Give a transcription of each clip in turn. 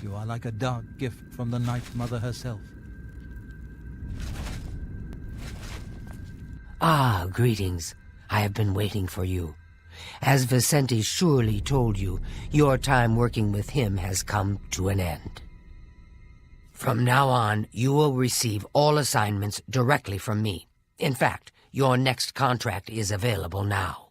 You are like a dark gift from the Night Mother herself. Ah, greetings. I have been waiting for you. As Vicente surely told you, your time working with him has come to an end. From now on, you will receive all assignments directly from me. In fact, your next contract is available now.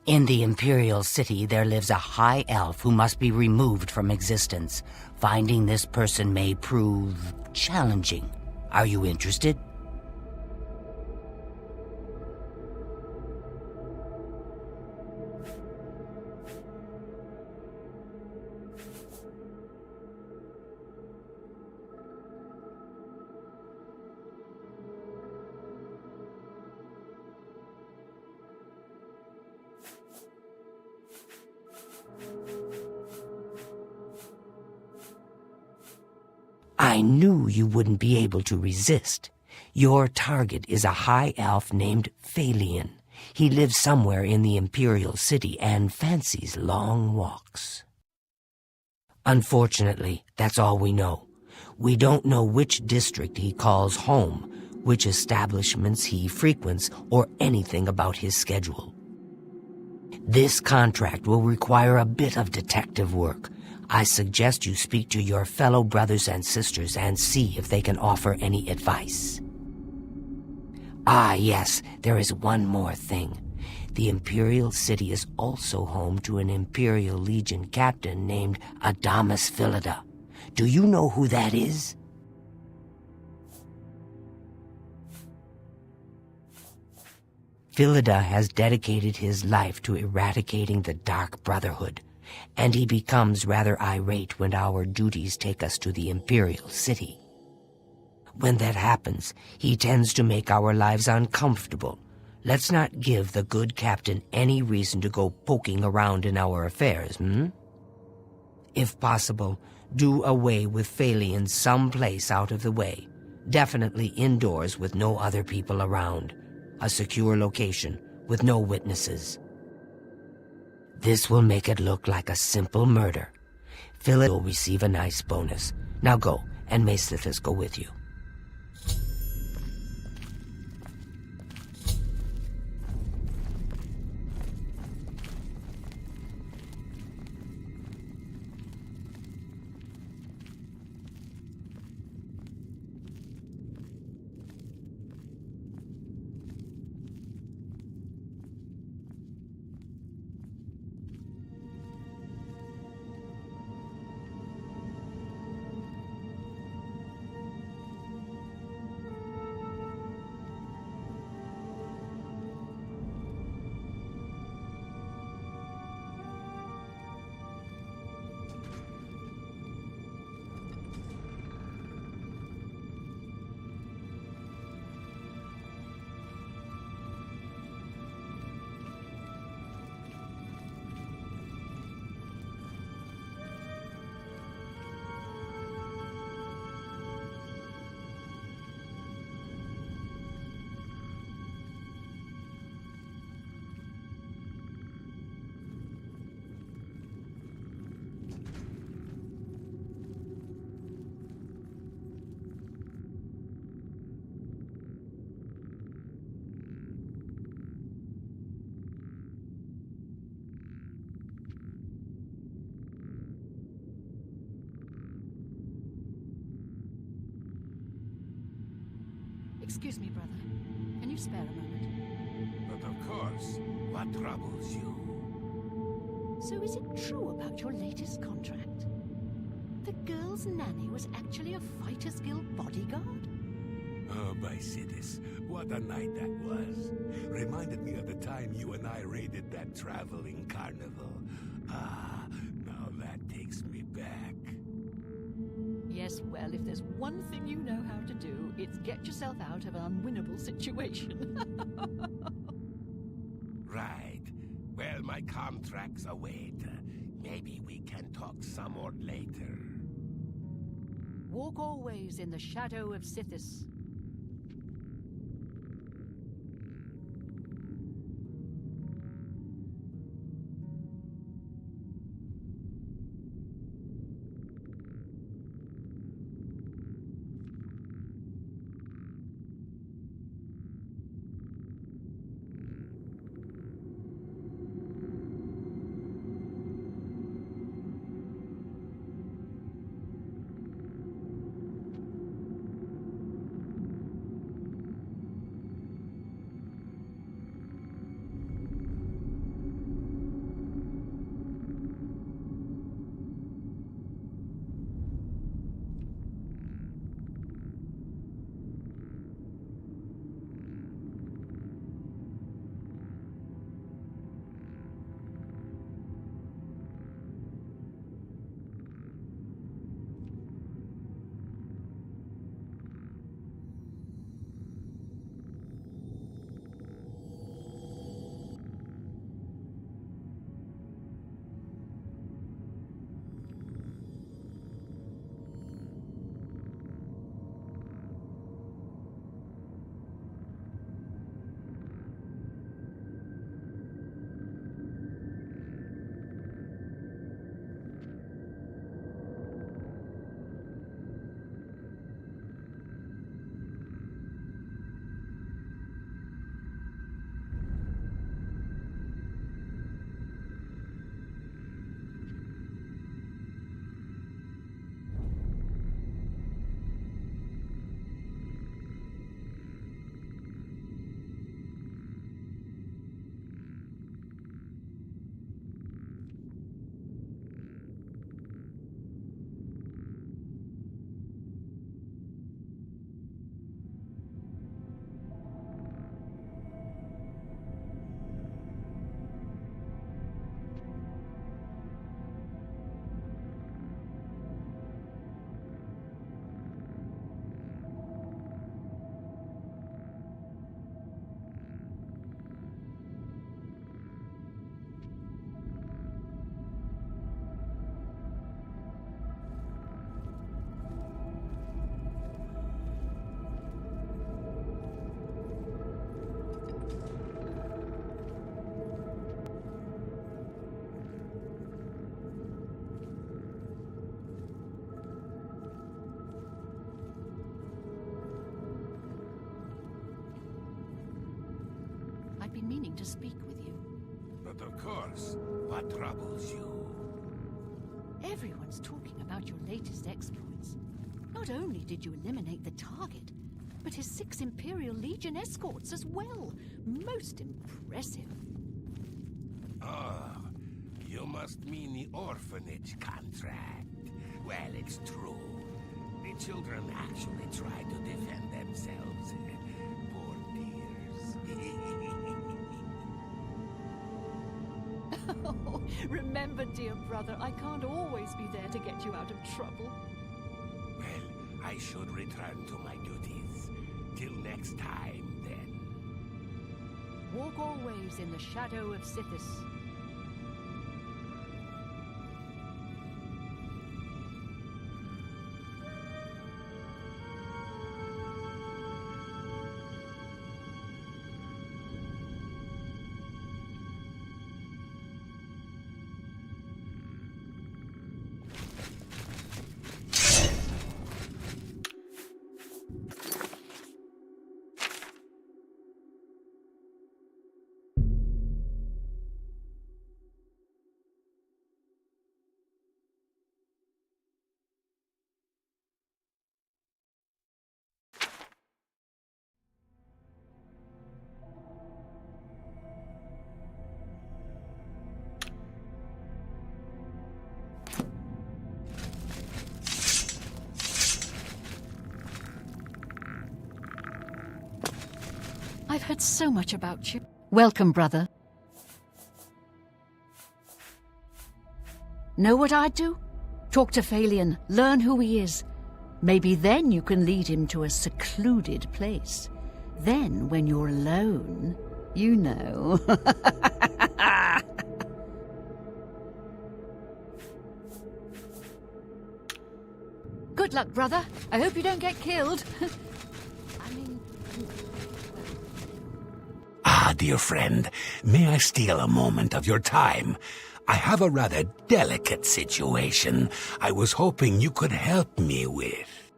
In the Imperial City, there lives a high elf who must be removed from existence. Finding this person may prove challenging. Are you interested? I knew you wouldn't be able to resist. Your target is a high elf named Phalion. He lives somewhere in the Imperial City and fancies long walks. Unfortunately, that's all we know. We don't know which district he calls home, which establishments he frequents, or anything about his schedule. This contract will require a bit of detective work. I suggest you speak to your fellow brothers and sisters and see if they can offer any advice. Ah, yes, there is one more thing. The Imperial City is also home to an Imperial Legion captain named Adamas Philida. Do you know who that is? Philida has dedicated his life to eradicating the Dark Brotherhood, and he becomes rather irate when our duties take us to the Imperial City. When that happens, he tends to make our lives uncomfortable. Let's not give the good captain any reason to go poking around in our affairs, If possible, do away with Phalion someplace out of the way. Definitely indoors with no other people around. A secure location with no witnesses. This will make it look like a simple murder. Philid will receive a nice bonus. Now go, and may Sithis go with you. Excuse me, brother. Can you spare a moment? But of course, what troubles you? So is it true about your latest contract? The girl's nanny was actually a Fighters Guild bodyguard? Oh, my Sidis, what a night that was. Reminded me of the time you and I raided that traveling carnival. Ah, now that takes me back. Yes, well, if there's one thing you know how to do, it's get yourself out of an unwinnable situation. Right. Well, my contracts await. Maybe we can talk some more later. Walk always in the shadow of Sithis. I've been meaning to speak with you. But of course, what troubles you? Everyone's talking about your latest exploits. Not only did you eliminate the target, but his 6 Imperial Legion escorts as well. Most impressive. Oh, you must mean the orphanage contract. Well, it's true. The children actually try to defend themselves. Poor dears. Oh, remember, dear brother, I can't always be there to get you out of trouble. Well, I should return to my duties. Till next time, then. Walk always in the shadow of Sithis. I've heard so much about you. Welcome, brother. Know what I'd do? Talk to Phalion, learn who he is. Maybe then you can lead him to a secluded place. Then, when you're alone, you know. Good luck, brother. I hope you don't get killed. I mean... Ah, dear friend, may I steal a moment of your time? I have a rather delicate situation I was hoping you could help me with.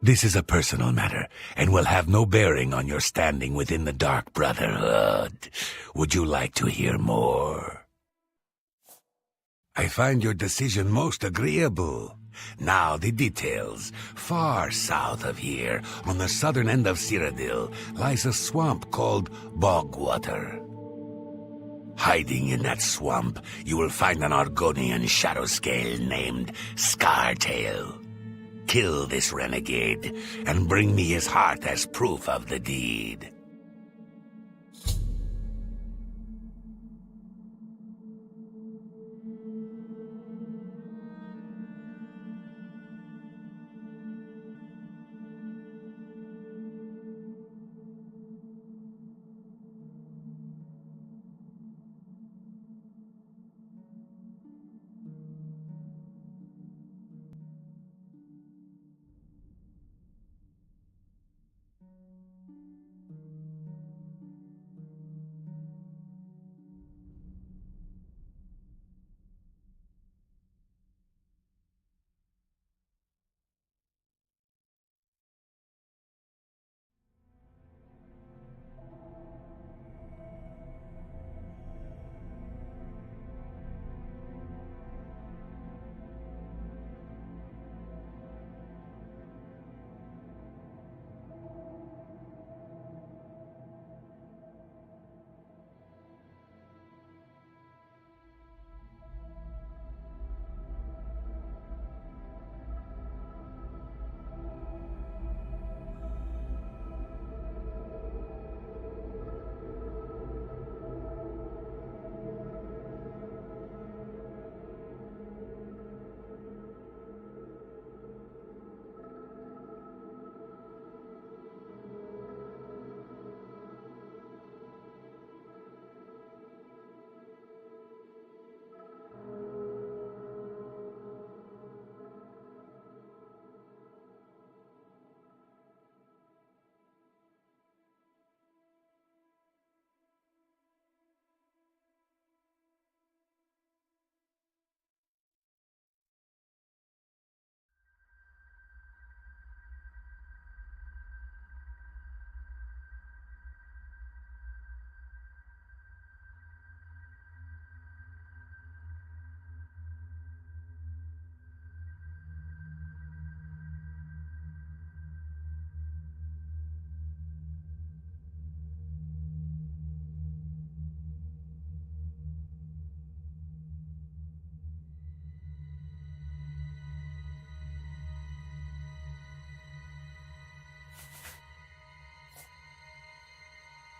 This is a personal matter, and will have no bearing on your standing within the Dark Brotherhood. Would you like to hear more? I find your decision most agreeable. Now the details. Far south of here, on the southern end of Cyrodiil, lies a swamp called Bogwater. Hiding in that swamp, you will find an Argonian Shadowscale named Scartail. Kill this renegade, and bring me his heart as proof of the deed.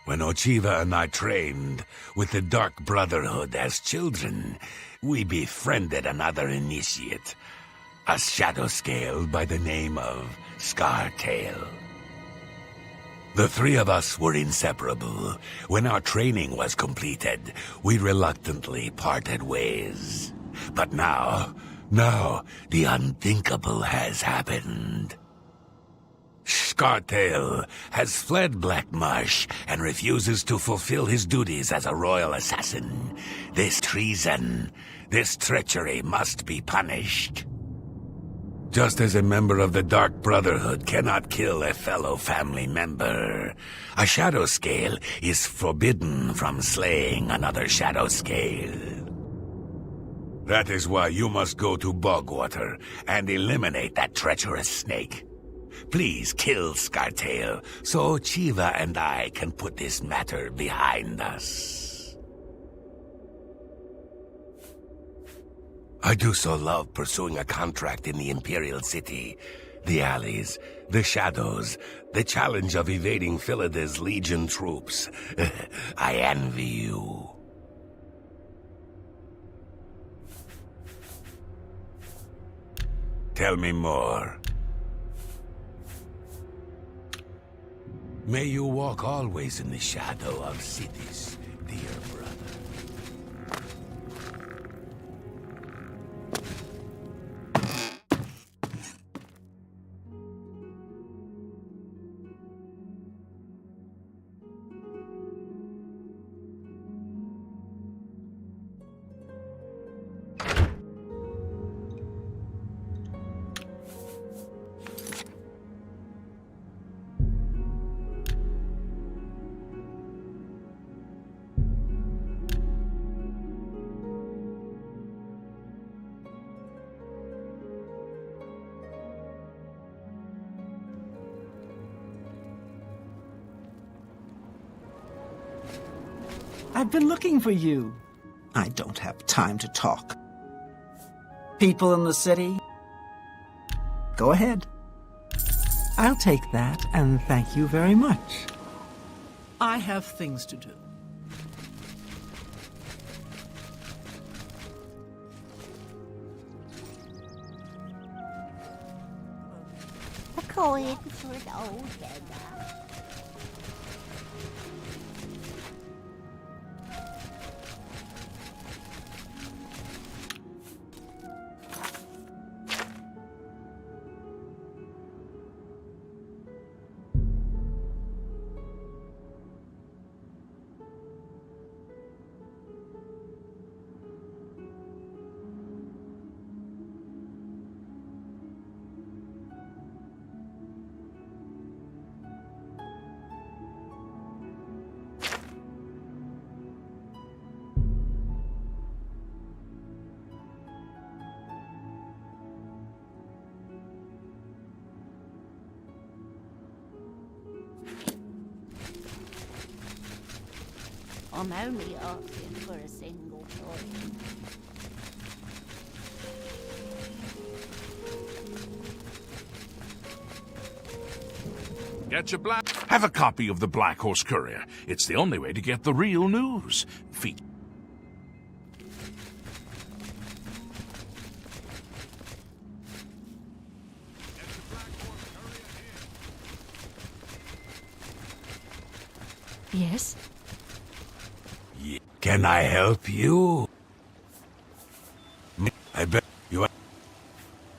When Ochiva and I trained with the Dark Brotherhood as children, we befriended another initiate, a Shadowscale by the name of Scartail. The three of us were inseparable. When our training was completed, we reluctantly parted ways. But now, the unthinkable has happened. Scartail has fled Black Marsh and refuses to fulfill his duties as a royal assassin. This treason, this treachery must be punished. Just as a member of the Dark Brotherhood cannot kill a fellow family member, a Shadowscale is forbidden from slaying another Shadowscale. That is why you must go to Bogwater and eliminate that treacherous snake. Please kill Scartail, so Chiva and I can put this matter behind us. I do so love pursuing a contract in the Imperial City. The alleys, the shadows, the challenge of evading Philida's Legion troops. I envy you. Tell me more. May you walk always in the shadow of cities, dear brother. I've been looking for you. I don't have time to talk. People in the city? Go ahead. I'll take that, and thank you very much. I have things to do. I'm only asking for a single point. Get your black. Have a copy of the Black Horse Courier. It's the only way to get the real news. Feet. Yes? Can I help you? I bet you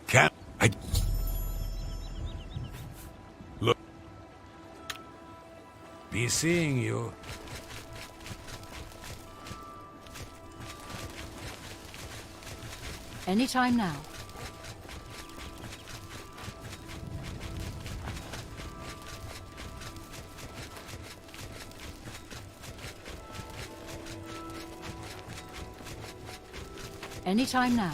can't. Look. Be seeing you. Anytime now. Anytime now.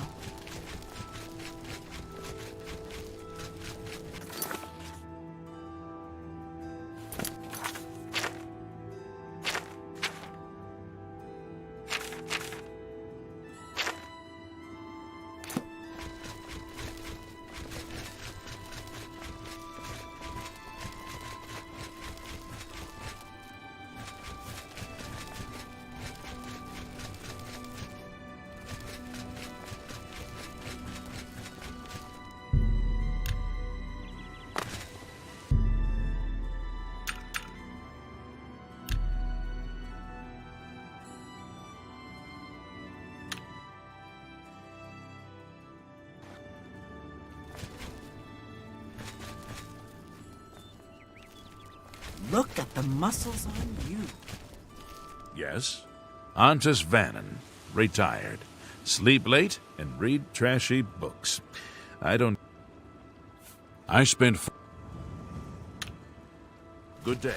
Look at the muscles on you. Yes? Antus Vannon, retired. Sleep late and read trashy books. I spent... Good day.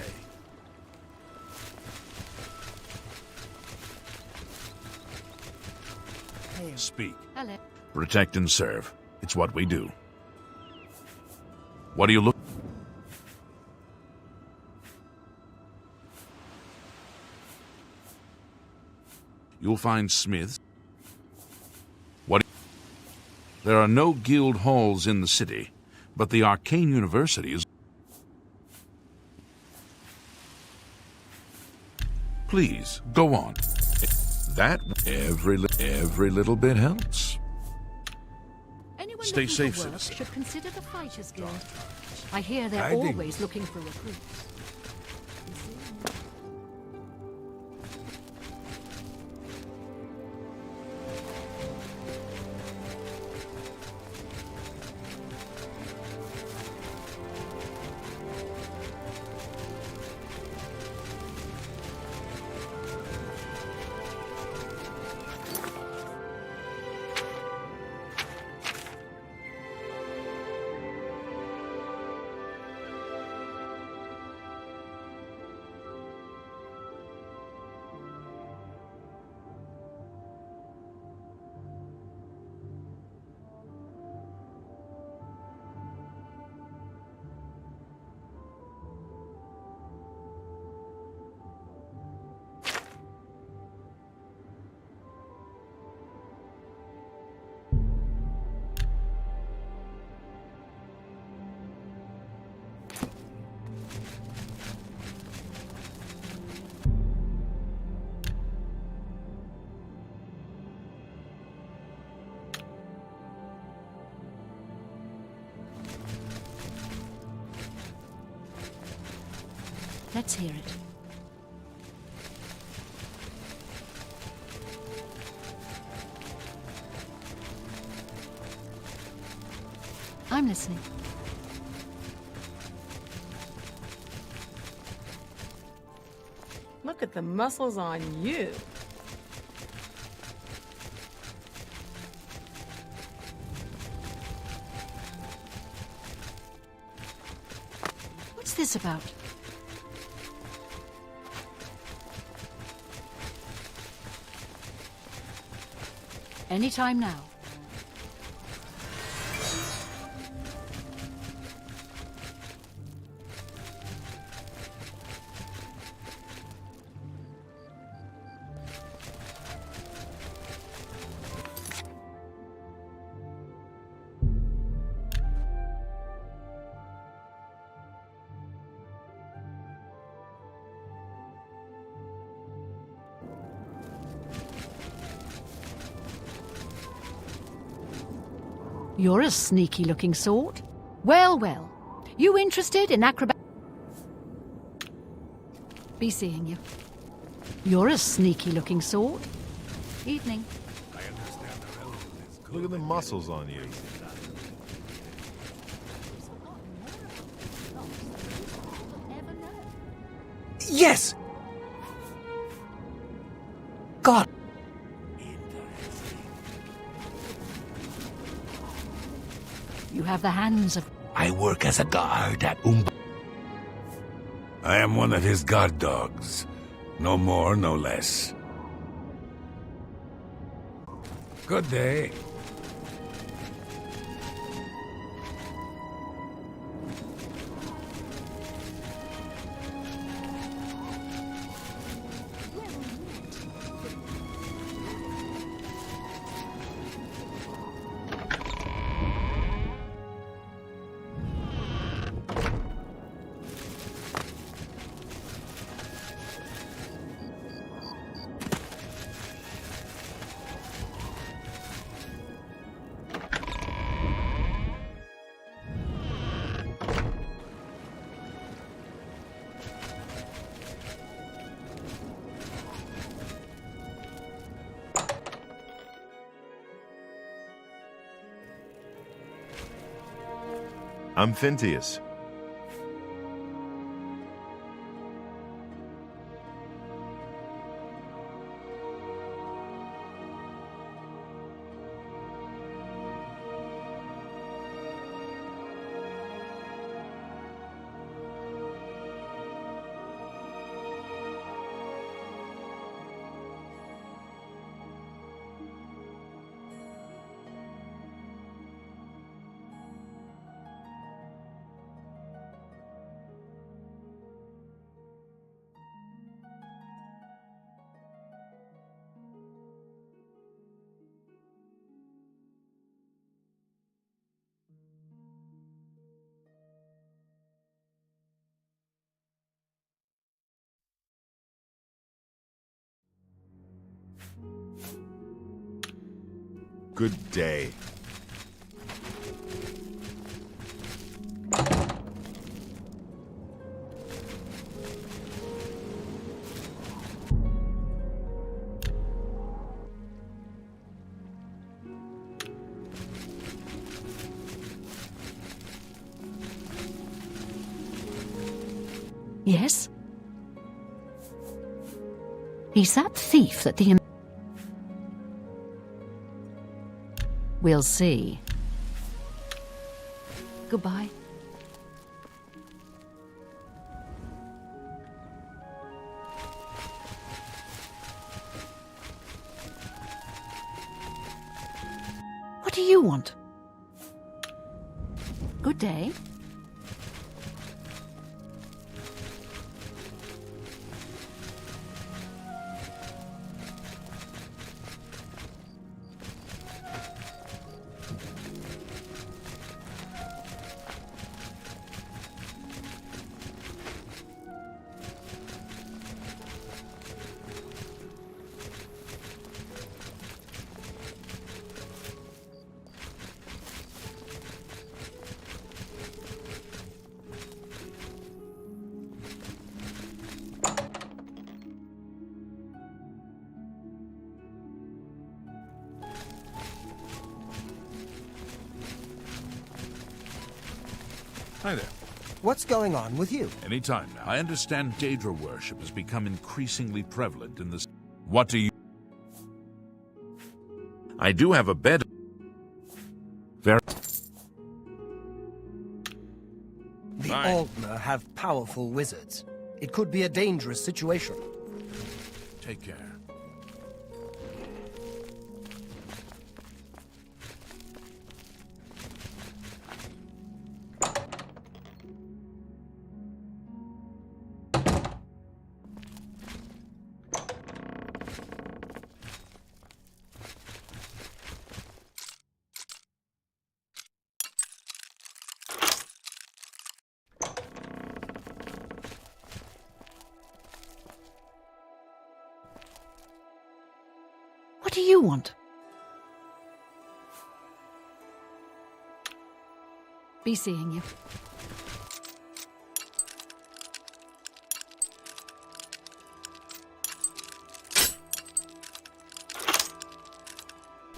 Speak. Hello. Protect and serve. It's what we do. What do you look... You'll find smiths. What? There are no guild halls in the city, but the Arcane University is... Please, go on. That every little bit helps. Anyone Stay looking safe, for work citizen. should consider the Fighters Guild. I hear they're Hiding. always looking for recruits. Let's hear it. I'm listening. Look at the muscles on you. What's this about? Anytime now. You're a sneaky-looking sort. Well, well. You interested in acrobat... Be seeing you. You're a sneaky-looking sort. Evening. Look at the muscles on you. Yes! God! You have the hands of... I work as a guard at I am one of his guard dogs. No more, no less. Good day. I'm Phintius. Good day. Yes? He's that thief that the... We'll see. Goodbye. What do you want? Good day. Hi there. What's going on with you? Anytime now. I understand Daedra worship has become increasingly prevalent in this. What do you... I do have a bed. Very... The Fine. Aldmer have powerful wizards. It could be a dangerous situation. Take care. What do you want? Be seeing you.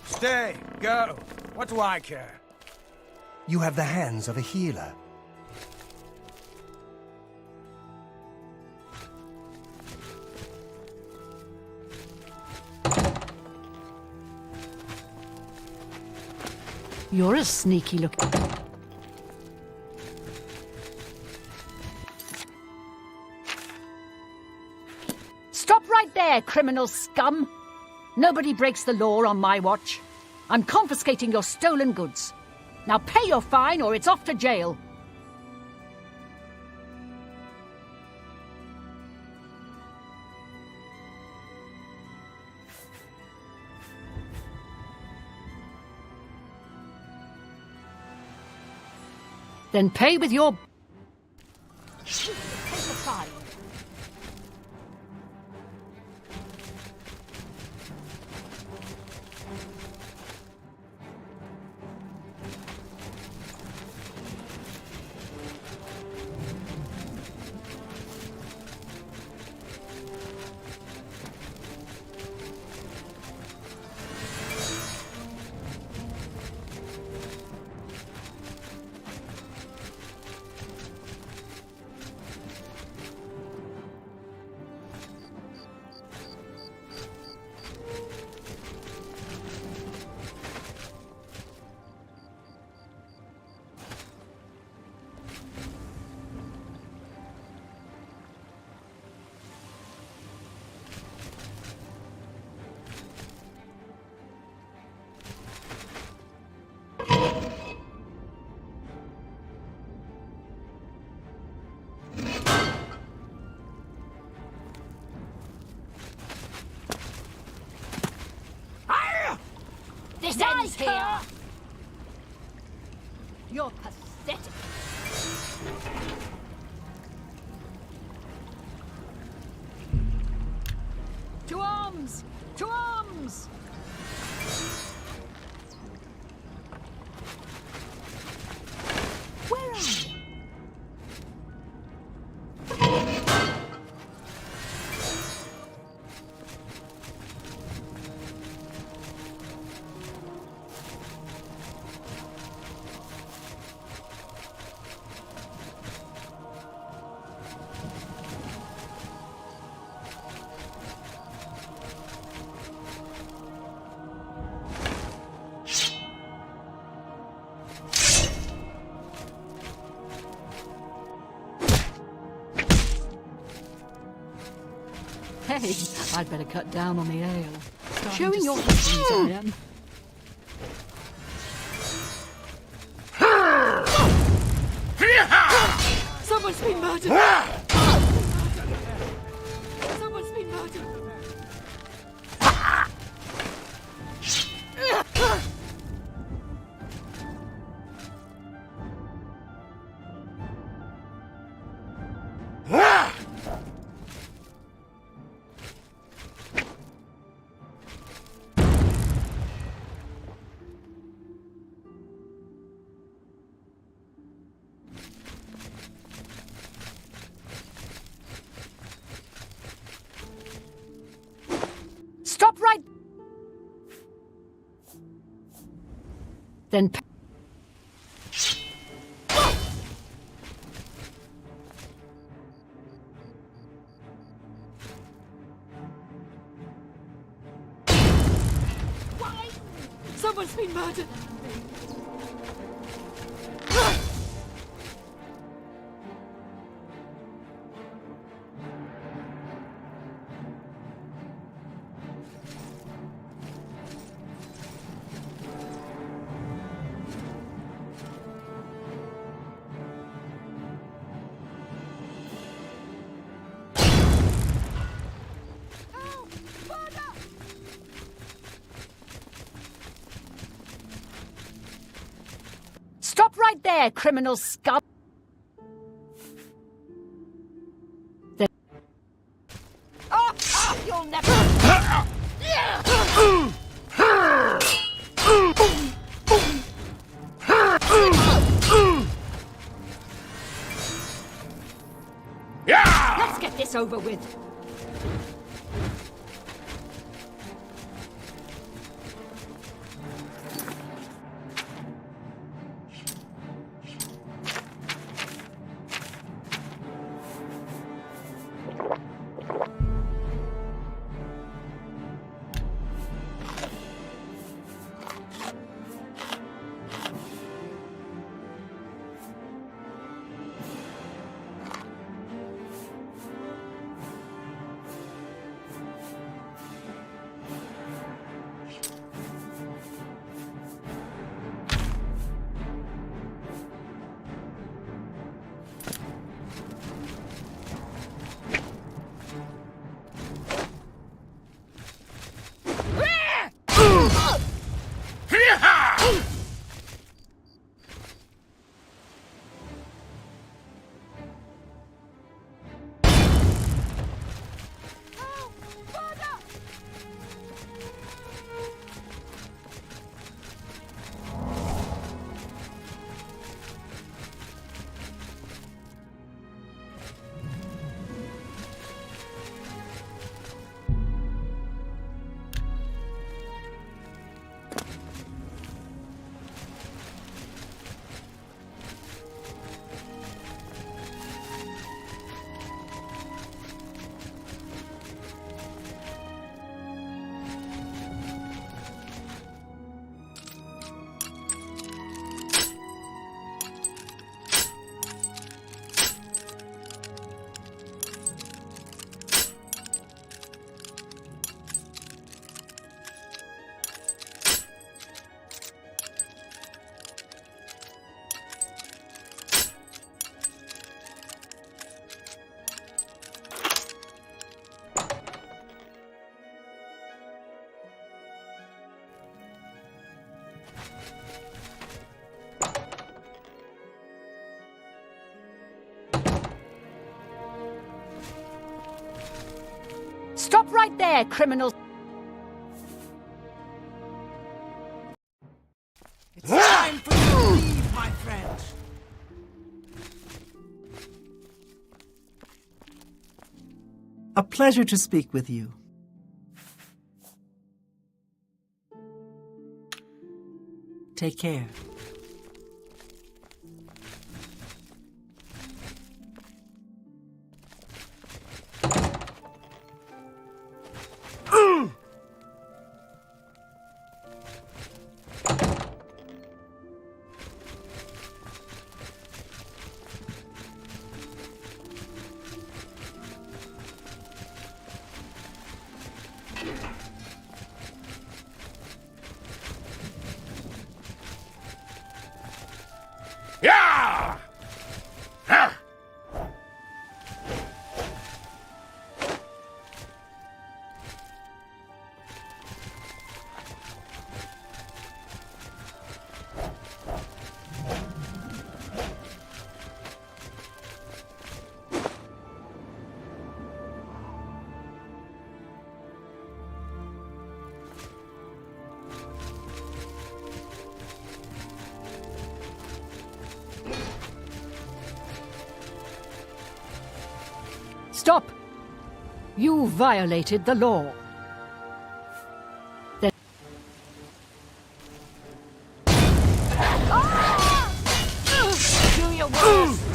Stay, go. What do I care? You have the hands of a healer. You're a sneaky looking... Stop right there, criminal scum! Nobody breaks the law on my watch. I'm confiscating your stolen goods. Now pay your fine or it's off to jail. Then pay with your... Pay the fine. This ends here. You're pathetic. To arms! To arms! Hey, I'd better cut down on the ale. Showing your husbands, I am. Someone's been murdered! Someone's been murdered! Stop right... Then... Why? Someone's been murdered! Stop right there, criminal scum! You'll never... Let's get this over with. Stop right there, criminal... It's time for you to leave, my friend. A pleasure to speak with you. Take care. Stop! You violated the law. Then Do your worst.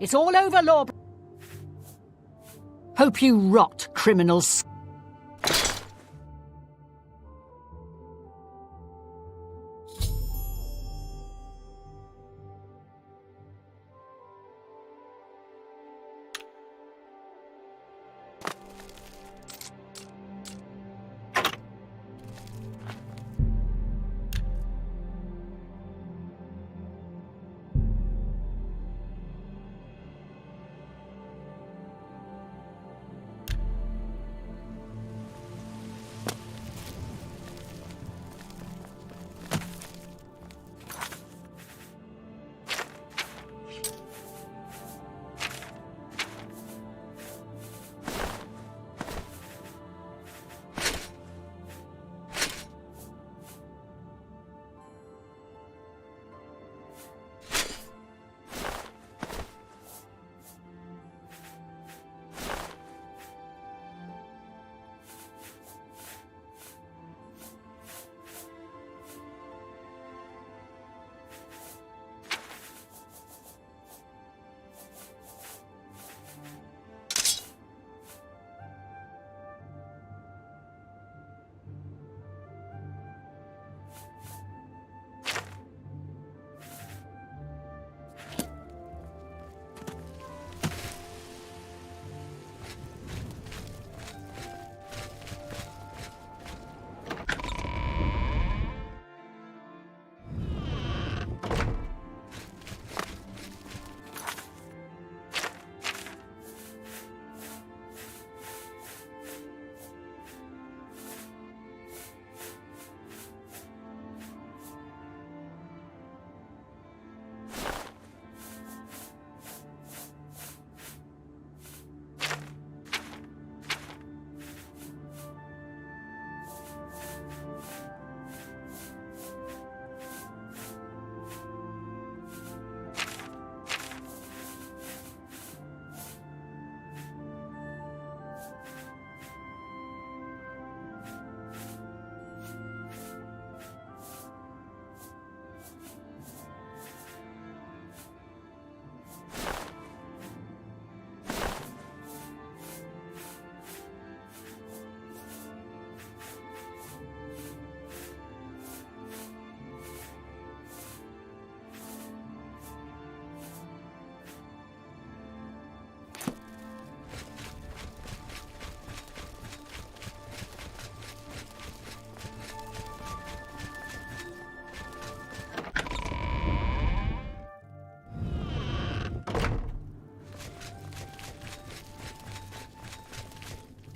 it's all over, Law. Hope you rot, criminals.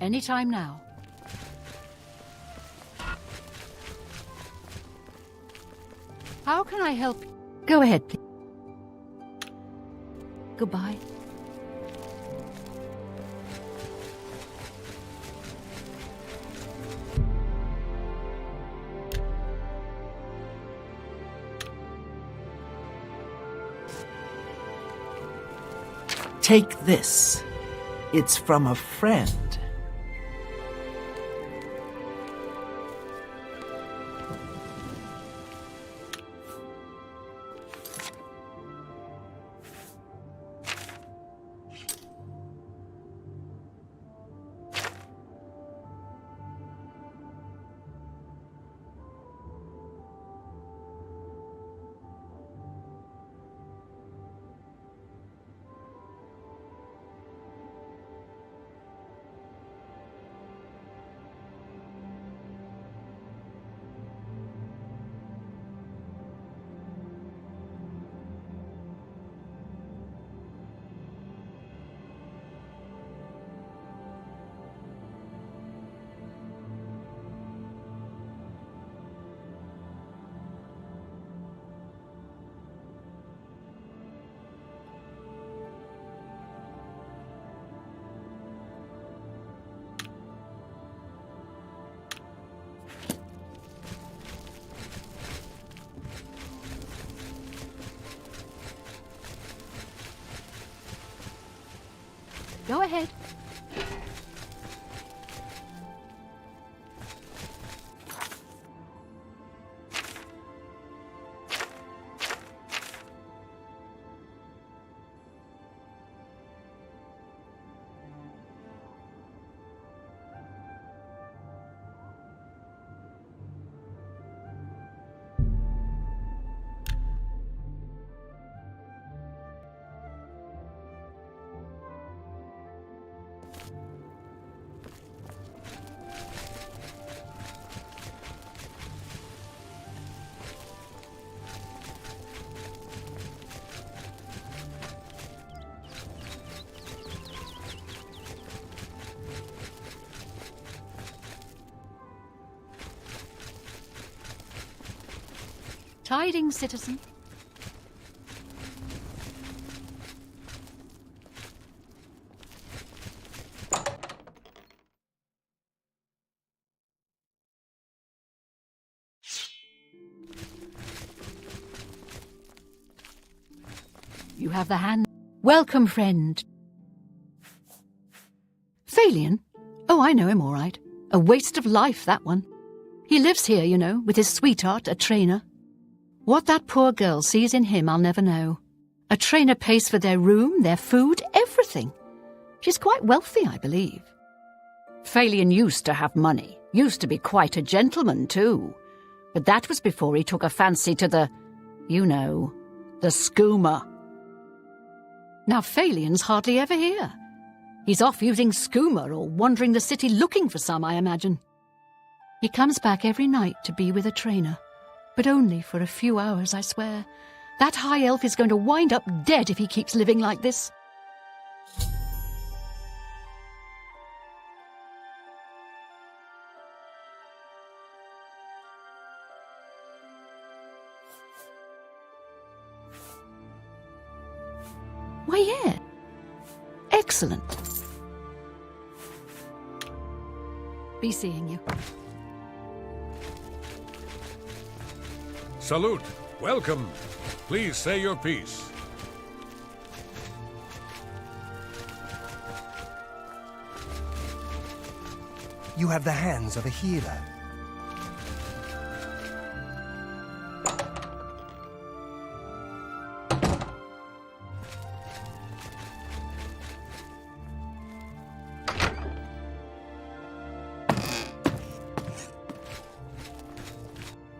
Anytime now. How can I help you? Go ahead, please. Goodbye. Take this. It's from a friend. Go ahead. Tidings, citizen. You have the hand. Welcome, friend. Phalion? Oh, I know him all right. A waste of life, that one. He lives here, you know, with his sweetheart, a trainer. What that poor girl sees in him, I'll never know. A trainer pays for their room, their food, everything. She's quite wealthy, I believe. Phalion used to have money, used to be quite a gentleman, too. But that was before he took a fancy to the, you know, the skooma. Now Phalion's hardly ever here. He's off using skooma or wandering the city looking for some, I imagine. He comes back every night to be with a trainer. But only for a few hours, I swear. That high elf is going to wind up dead if he keeps living like this. Why, yeah. Excellent. Be seeing you. Salute. Welcome. Please say your piece. You have the hands of a healer.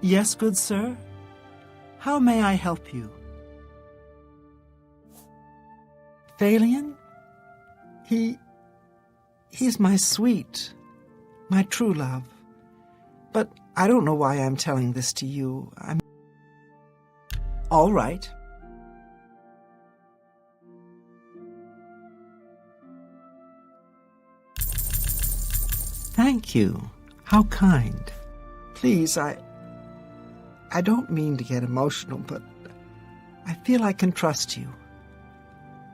Yes, good sir? How may I help you? Phalion? He's my sweet, my true love. But I don't know why I'm telling this to you. All right. Thank you. How kind. Please, I don't mean to get emotional, but I feel I can trust you.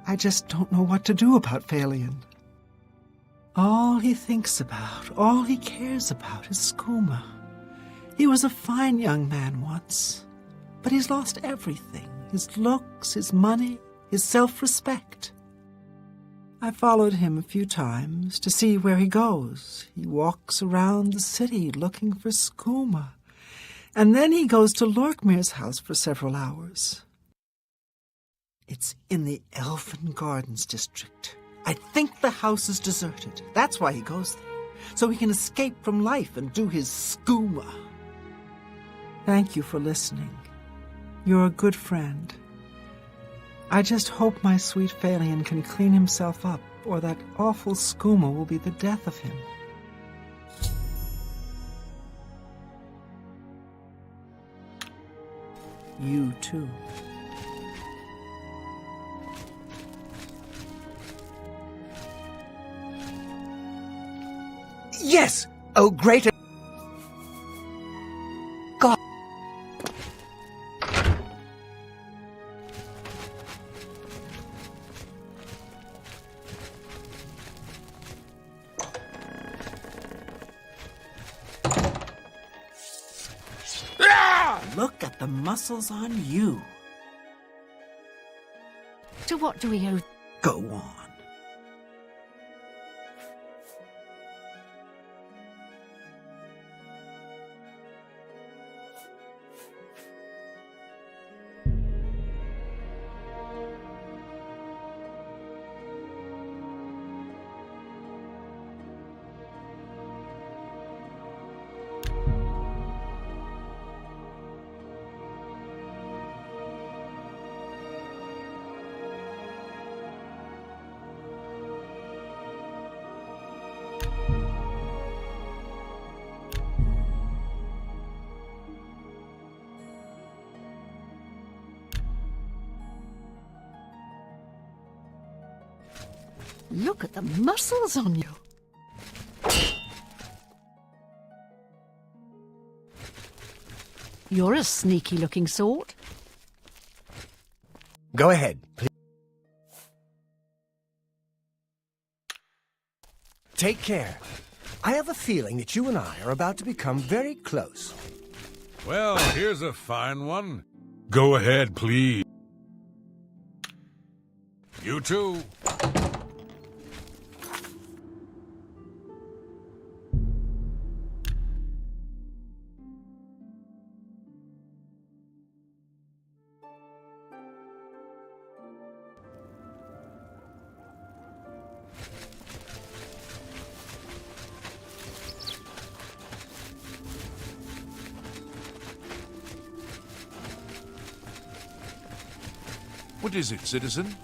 I just don't know what to do about Phalion. All he thinks about, all he cares about is skooma. He was a fine young man once, but he's lost everything. His looks, his money, his self-respect. I followed him a few times to see where he goes. He walks around the city looking for skooma. And then he goes to Lorkmir's house for several hours. It's in the Elfin Gardens district. I think the house is deserted. That's why he goes there, so he can escape from life and do his skooma. Thank you for listening. You're a good friend. I just hope my sweet Phalion can clean himself up, or that awful skooma will be the death of him. You too. Yes! Oh, great! God! Look at the muscles on you. To what do we owe? Go on. Look at the muscles on you. You're a sneaky-looking sort. Go ahead, please. Take care. I have a feeling that you and I are about to become very close. Well, here's a fine one. Go ahead, please. You too. What is it, citizen?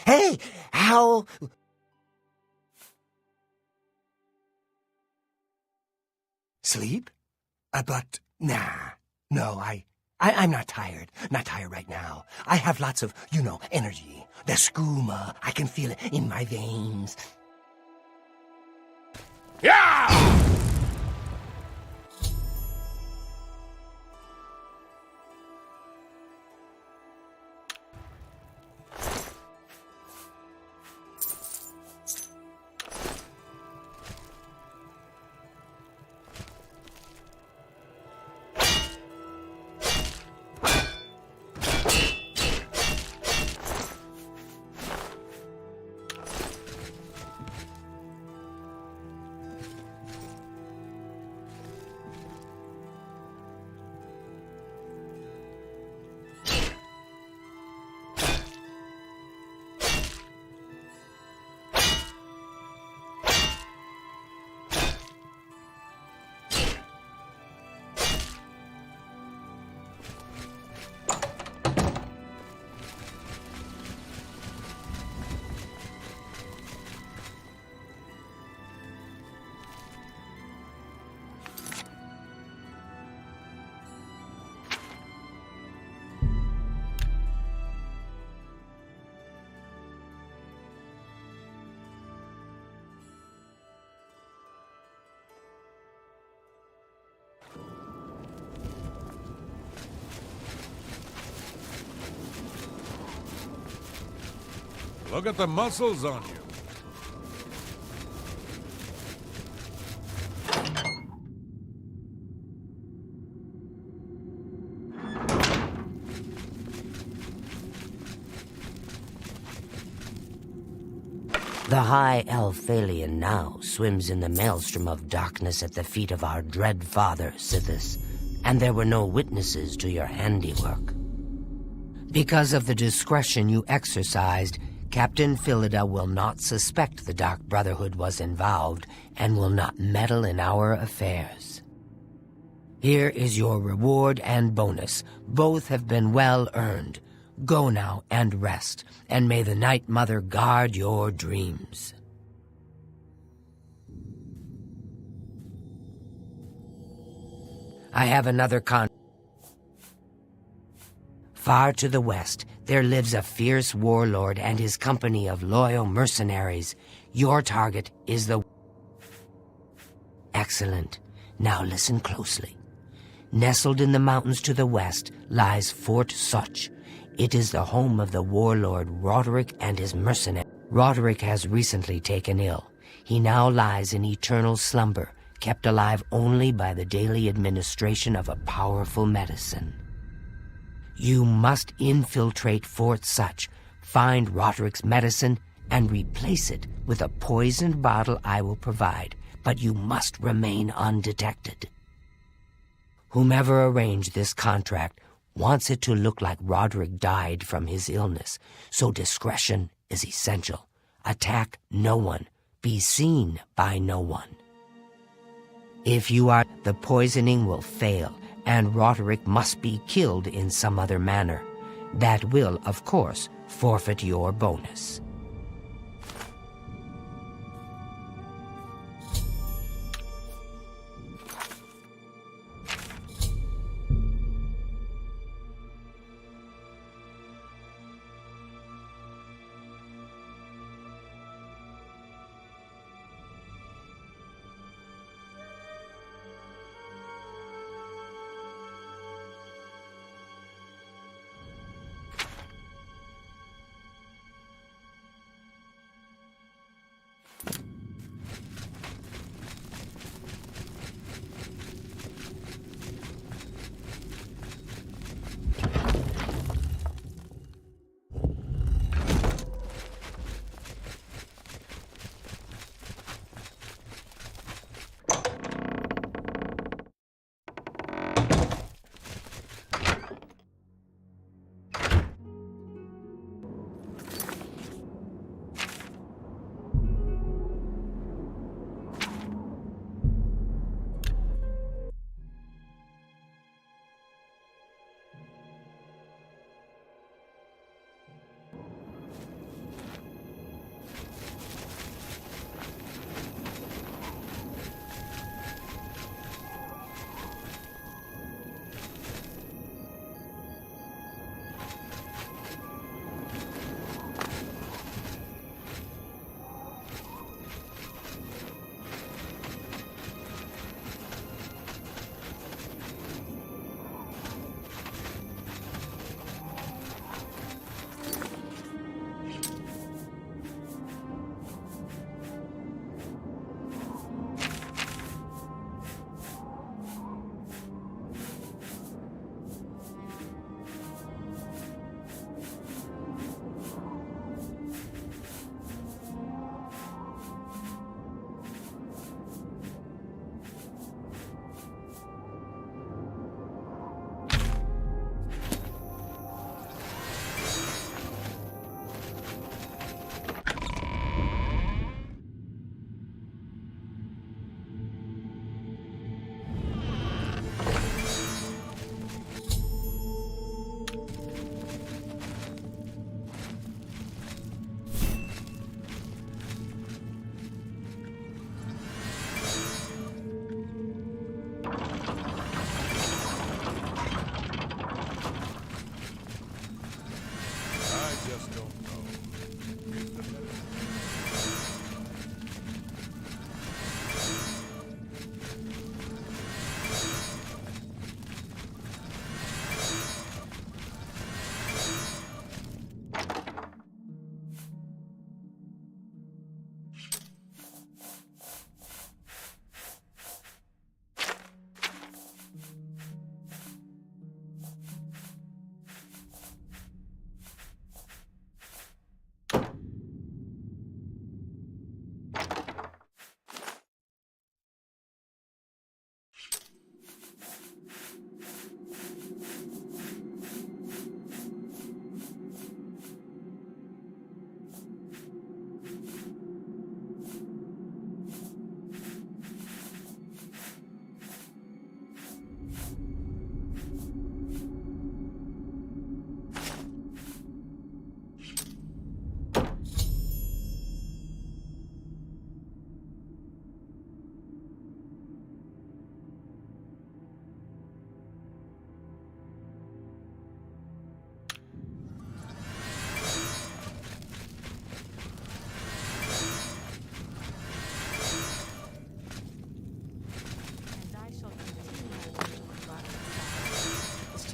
Hey, how... Sleep? But, nah. No, I'm not tired. Not tired right now. I have lots of, energy. The skooma. I can feel it in my veins. Yeah! Look at the muscles on you. The high elf Phalion now swims in the maelstrom of darkness at the feet of our dread father, Sithis, and there were no witnesses to your handiwork. Because of the discretion you exercised, Captain Philida will not suspect the Dark Brotherhood was involved and will not meddle in our affairs. Here is your reward and bonus. Both have been well earned. Go now and rest, and may the Night Mother guard your dreams. I have another Far to the west, there lives a fierce warlord and his company of loyal mercenaries. Your target is the... Excellent. Now listen closely. Nestled in the mountains to the west lies Fort Such. It is the home of the warlord Roderick and his mercenaries. Roderick has recently taken ill. He now lies in eternal slumber, kept alive only by the daily administration of a powerful medicine. You must infiltrate Fort Such, find Roderick's medicine, and replace it with a poisoned bottle I will provide, but you must remain undetected. Whomever arranged this contract wants it to look like Roderick died from his illness, so discretion is essential. Attack no one. Be seen by no one. If you are, the poisoning will fail, and Roderick must be killed in some other manner. That will, of course, forfeit your bonus.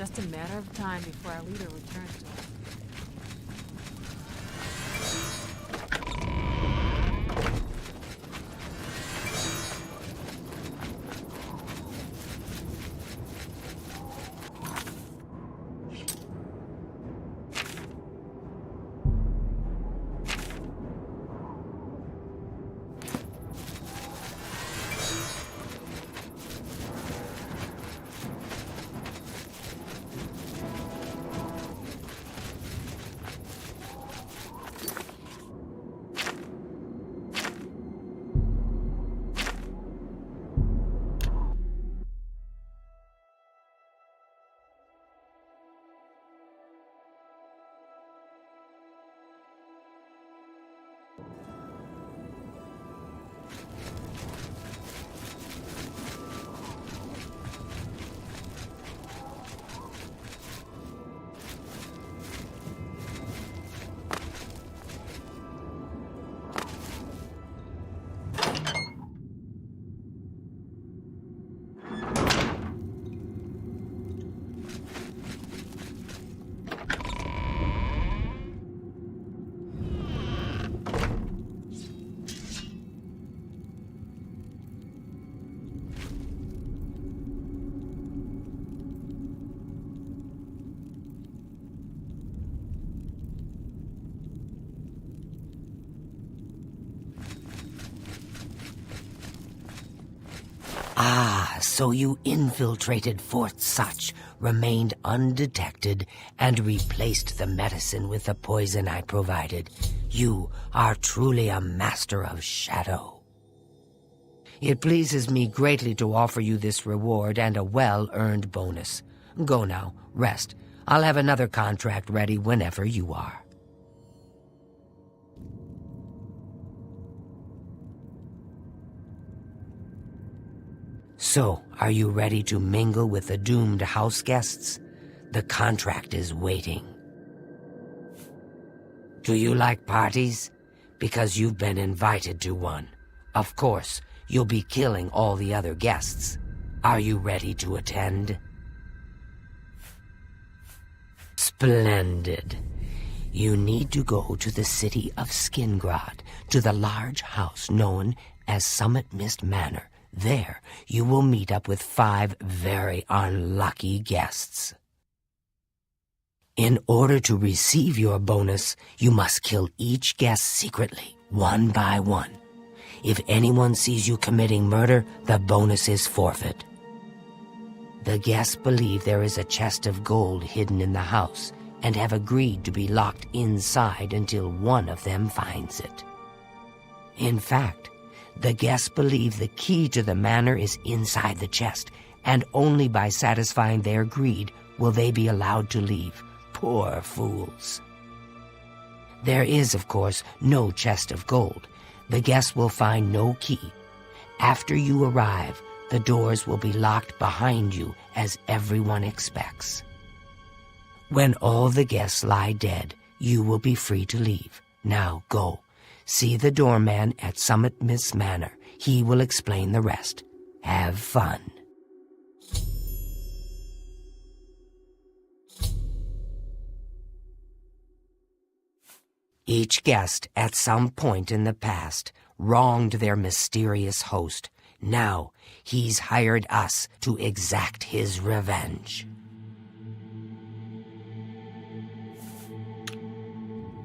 just a matter of time before our leader returns to us. Ah, so you infiltrated Fort Such, remained undetected, and replaced the medicine with the poison I provided. You are truly a master of shadow. It pleases me greatly to offer you this reward and a well-earned bonus. Go now, rest. I'll have another contract ready whenever you are. So, are you ready to mingle with the doomed house guests? The contract is waiting. Do you like parties? Because you've been invited to one. Of course, you'll be killing all the other guests. Are you ready to attend? Splendid. You need to go to the city of Skingrad, to the large house known as Summit Mist Manor. There, you will meet up with 5 very unlucky guests. In order to receive your bonus, you must kill each guest secretly, one by one. If anyone sees you committing murder, the bonus is forfeit. The guests believe there is a chest of gold hidden in the house and have agreed to be locked inside until one of them finds it. In fact, the guests believe the key to the manor is inside the chest, and only by satisfying their greed will they be allowed to leave. Poor fools. There is, of course, no chest of gold. The guests will find no key. After you arrive, the doors will be locked behind you, as everyone expects. When all the guests lie dead, you will be free to leave. Now go. See the doorman at Summit Mist Manor. He will explain the rest. Have fun. Each guest, at some point in the past, wronged their mysterious host. Now, he's hired us to exact his revenge.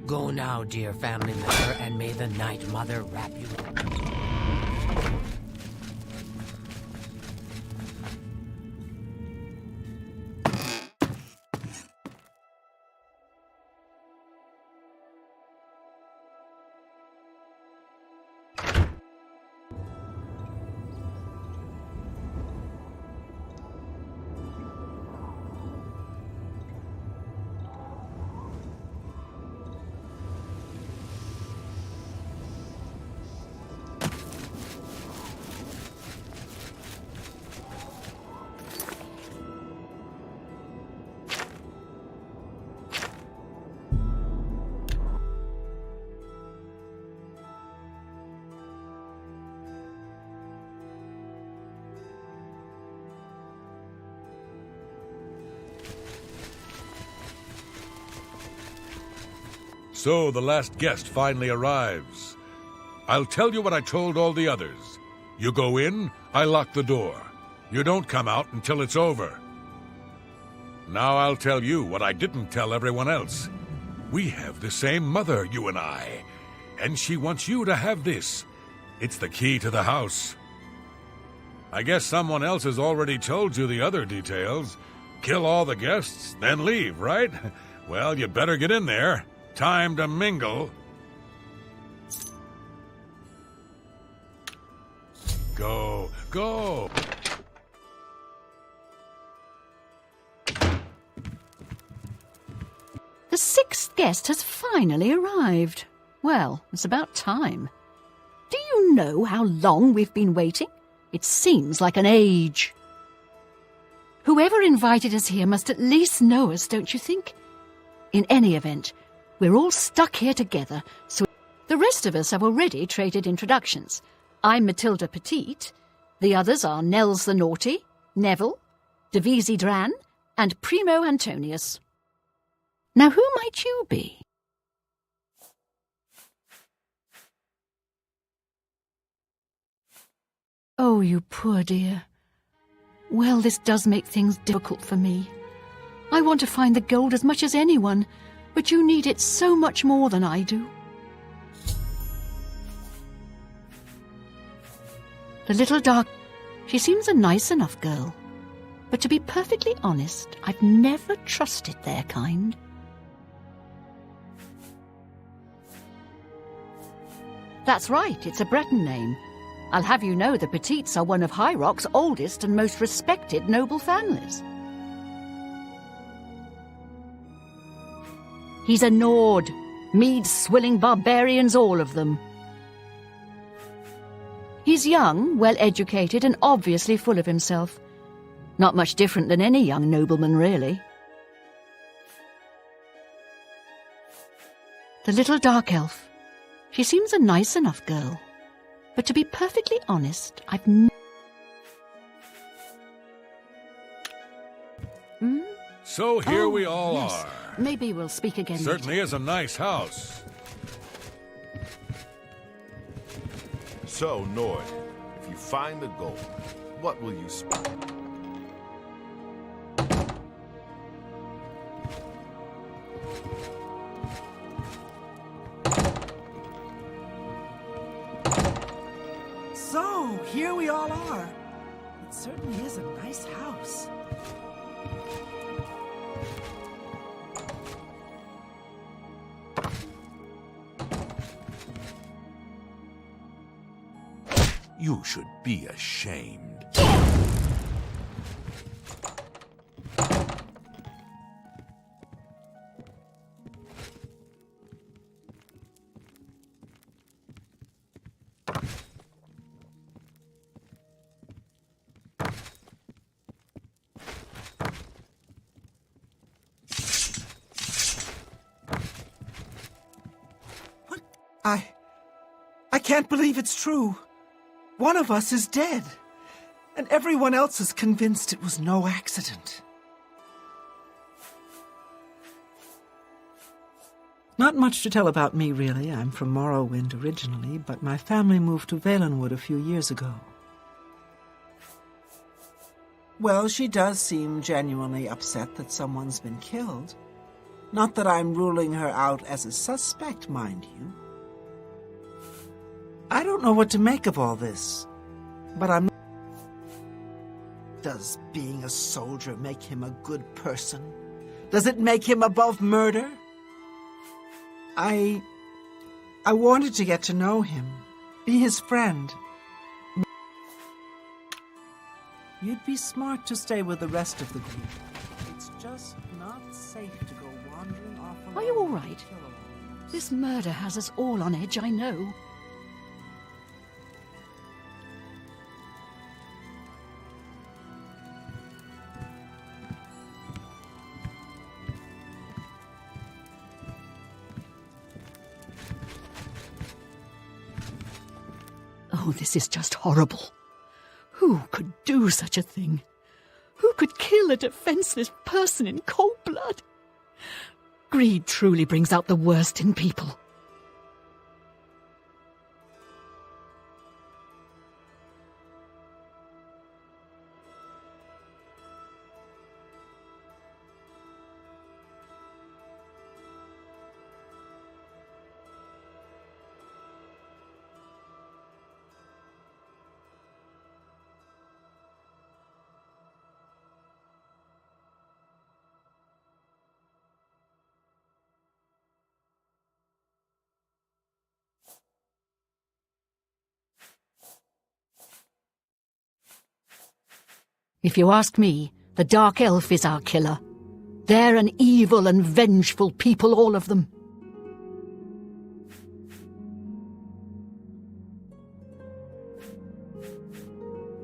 Go now, dear family member, and may the Night Mother wrap you in... So the last guest finally arrives. I'll tell you what I told all the others. You go in, I lock the door. You don't come out until it's over. Now I'll tell you what I didn't tell everyone else. We have the same mother, you and I. And she wants you to have this. It's the key to the house. I guess someone else has already told you the other details. Kill all the guests, then leave, right? Well, you better get in there. Time to mingle. Go, go! The sixth guest has finally arrived. Well, it's about time. Do you know how long we've been waiting? It seems like an age. Whoever invited us here must at least know us, don't you think? In any event, we're all stuck here together, so the rest of us have already traded introductions. I'm Matilda Petite. The others are Nels the Naughty, Neville, Devisi Dran, and Primo Antonius. Now who might you be? Oh, you poor dear. Well, this does make things difficult for me. I want to find the gold as much as anyone, but you need it so much more than I do. The little dark... She seems a nice enough girl. But to be perfectly honest, I've never trusted their kind. That's right, it's a Breton name. I'll have you know the Petites are one of High Rock's oldest and most respected noble families. He's a Nord. Mead-swilling barbarians, all of them. He's young, well-educated, and obviously full of himself. Not much different than any young nobleman, really. The little dark elf. She seems a nice enough girl. But to be perfectly honest, I've So here we all yes. are. Maybe we'll speak again Certainly later. is a nice house. So, Nord, if you find the gold, what will you spend? So, here we all are. It certainly is a nice house. You should be ashamed. What? I can't believe it's true. One of us is dead, and everyone else is convinced it was no accident. Not much to tell about me, really. I'm from Morrowind originally, but my family moved to Valenwood a few years ago. Well, she does seem genuinely upset that someone's been killed. Not that I'm ruling her out as a suspect, mind you. I don't know what to make of all this, but I'm... Does being a soldier make him a good person? Does it make him above murder? I wanted to get to know him, be his friend. You'd be smart to stay with the rest of the group. It's just not safe to go wandering off alone. Are you all right? This murder has us all on edge, I know. Oh, this is just horrible. Who could do such a thing? Who could kill a defenseless person in cold blood? Greed truly brings out the worst in people. If you ask me, the Dark Elf is our killer. They're an evil and vengeful people, all of them.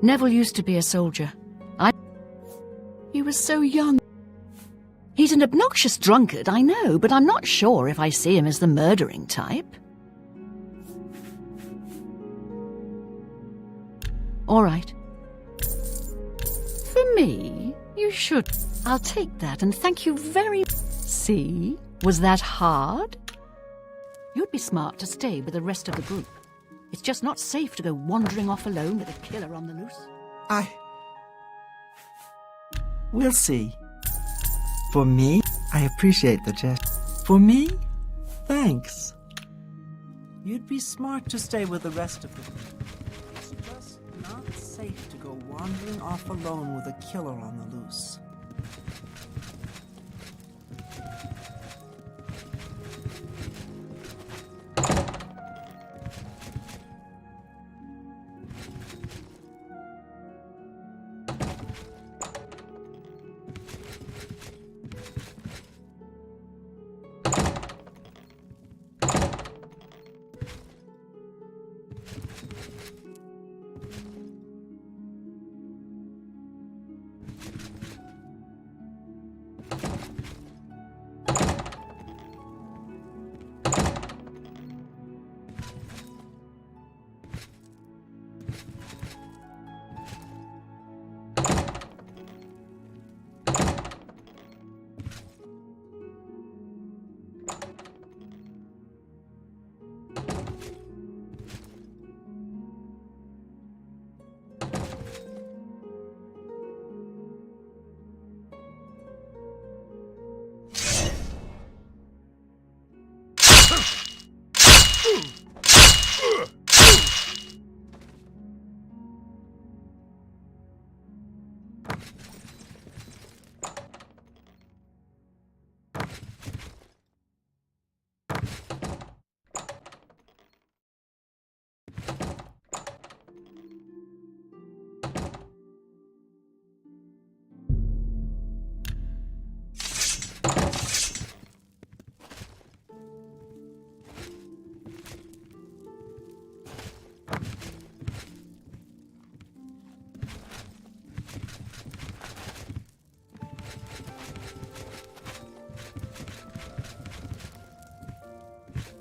Neville used to be a soldier. He was so young. He's an obnoxious drunkard, I know, but I'm not sure if I see him as the murdering type. All right. For me, you should. I'll take that, and thank you very much. See? Was that hard? You'd be smart to stay with the rest of the group. It's just not safe to go wandering off alone with a killer on the loose. We'll see. For me, I appreciate the gesture. For me, thanks. You'd be smart to stay with the rest of the group. It's just not safe to go wandering off alone with a killer on the loose.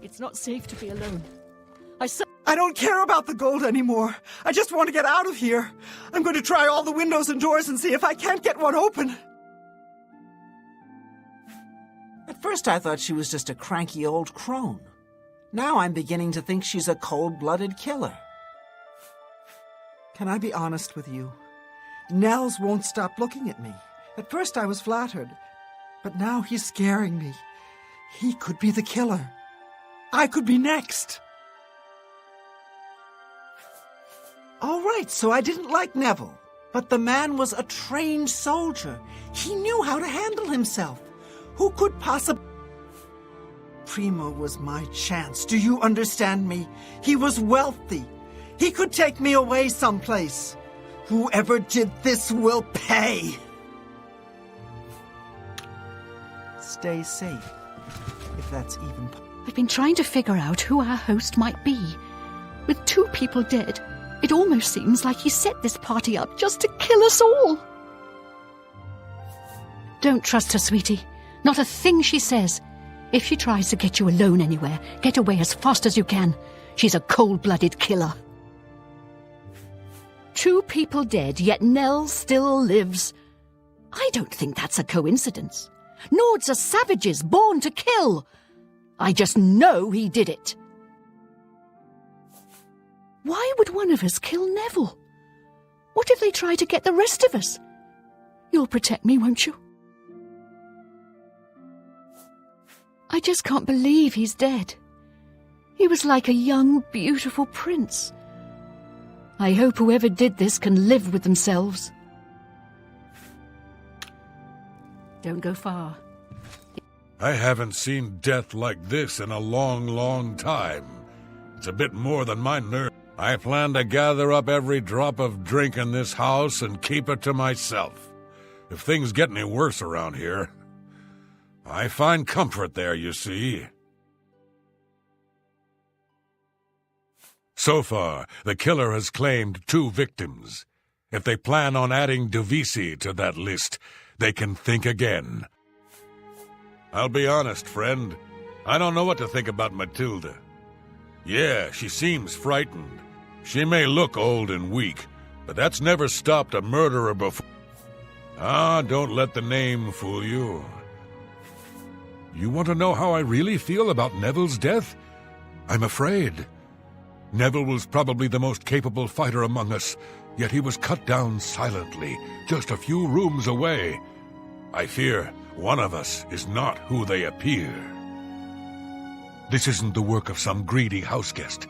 It's not safe to be alone. I don't care about the gold anymore. I just want to get out of here. I'm going to try all the windows and doors and see if I can't get one open. At first I thought she was just a cranky old crone. Now I'm beginning to think she's a cold-blooded killer. Can I be honest with you? Nels won't stop looking at me. At first I was flattered, but now he's scaring me. He could be the killer. I could be next. All right, so I didn't like Neville, but the man was a trained soldier. He knew how to handle himself. Who could possibly... Primo was my chance. Do you understand me? He was wealthy. He could take me away someplace. Whoever did this will pay. Stay safe, if that's even possible. I've been trying to figure out who our host might be. With 2 people dead, it almost seems like he set this party up just to kill us all. Don't trust her, sweetie. Not a thing she says. If she tries to get you alone anywhere, get away as fast as you can. She's a cold-blooded killer. 2 people dead, yet Nell still lives. I don't think that's a coincidence. Nords are savages, born to kill. I just know he did it. Why would one of us kill Neville? What if they try to get the rest of us? You'll protect me, won't you? I just can't believe he's dead. He was like a young, beautiful prince. I hope whoever did this can live with themselves. Don't go far. I haven't seen death like this in a long, long time. It's a bit more than my nerve. I plan to gather up every drop of drink in this house and keep it to myself. If things get any worse around here, I find comfort there, you see. So far, the killer has claimed 2 victims. If they plan on adding Divisi to that list, they can think again. I'll be honest, friend. I don't know what to think about Matilda. Yeah, she seems frightened. She may look old and weak, but that's never stopped a murderer before. Ah, don't let the name fool you. You want to know how I really feel about Neville's death? I'm afraid. Neville was probably the most capable fighter among us, yet he was cut down silently, just a few rooms away. I fear one of us is not who they appear. This isn't the work of some greedy houseguest.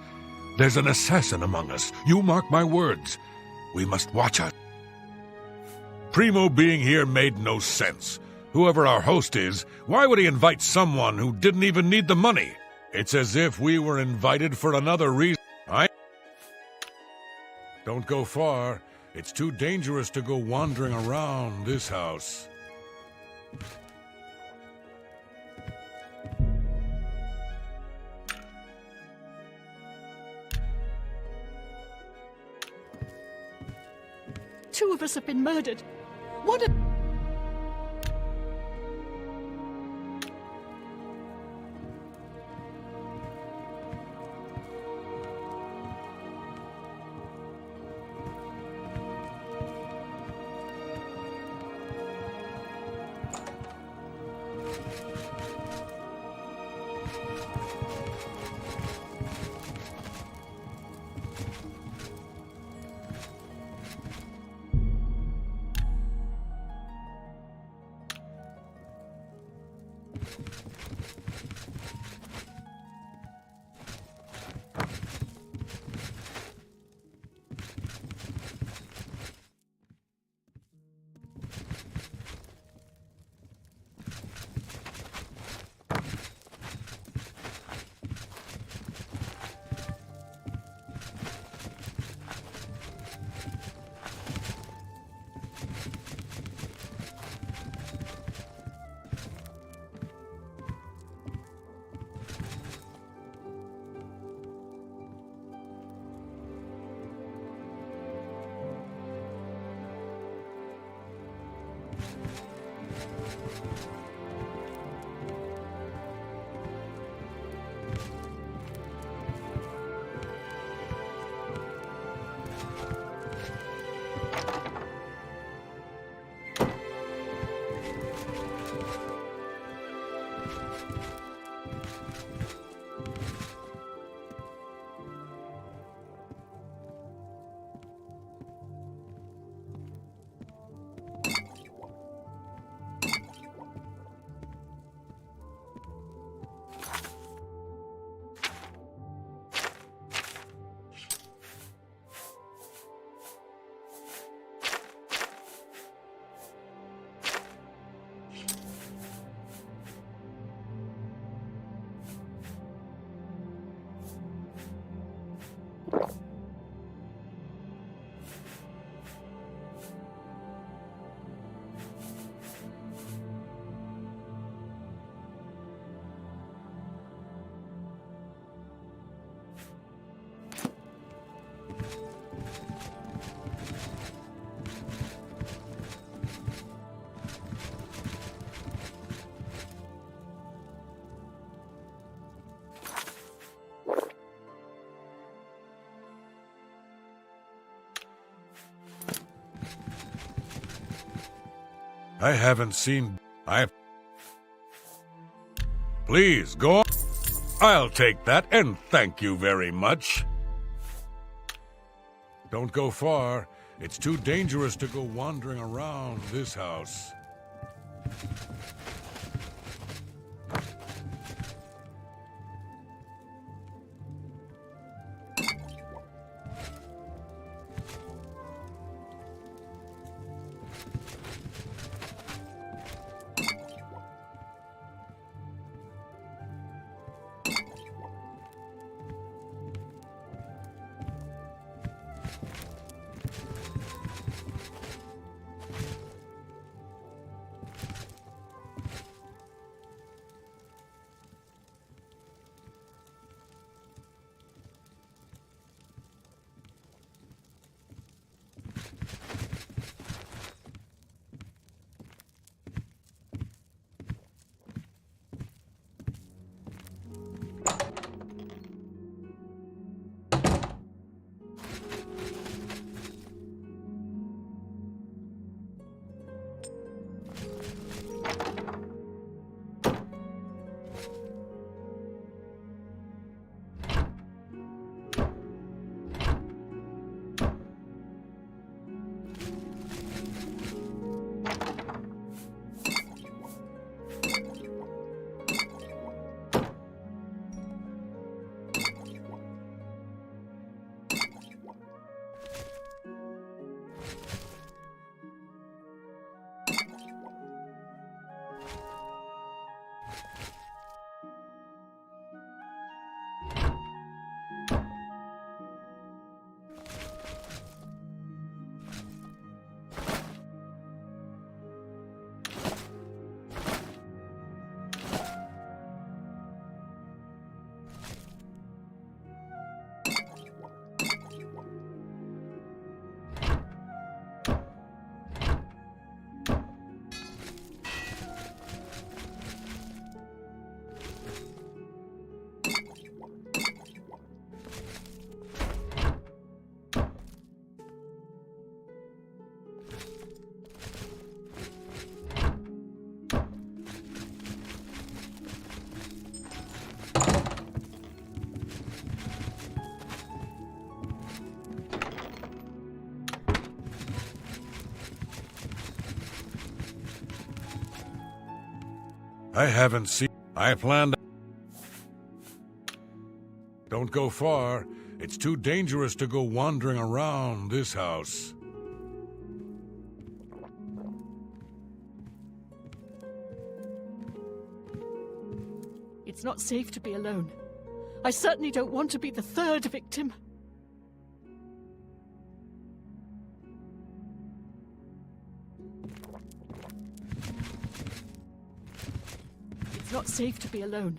There's an assassin among us. You mark my words. We must watch out. Primo being here made no sense. Whoever our host is, why would he invite someone who didn't even need the money? It's as if we were invited for another reason. Don't go far. It's too dangerous to go wandering around this house. Two of us have been murdered. What a... I haven't seen... Please, go on. I'll take that, and thank you very much. Don't go far. It's too dangerous to go wandering around this house. I haven't seen... I planned... Don't go far. It's too dangerous to go wandering around this house. It's not safe to be alone. I certainly don't want to be the third victim. It's not safe to be alone.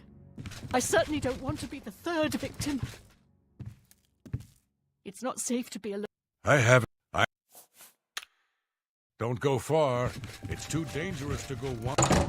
I certainly don't want to be the third victim. It's not safe to be alone. I haven't... Don't go far. It's too dangerous to go wandering...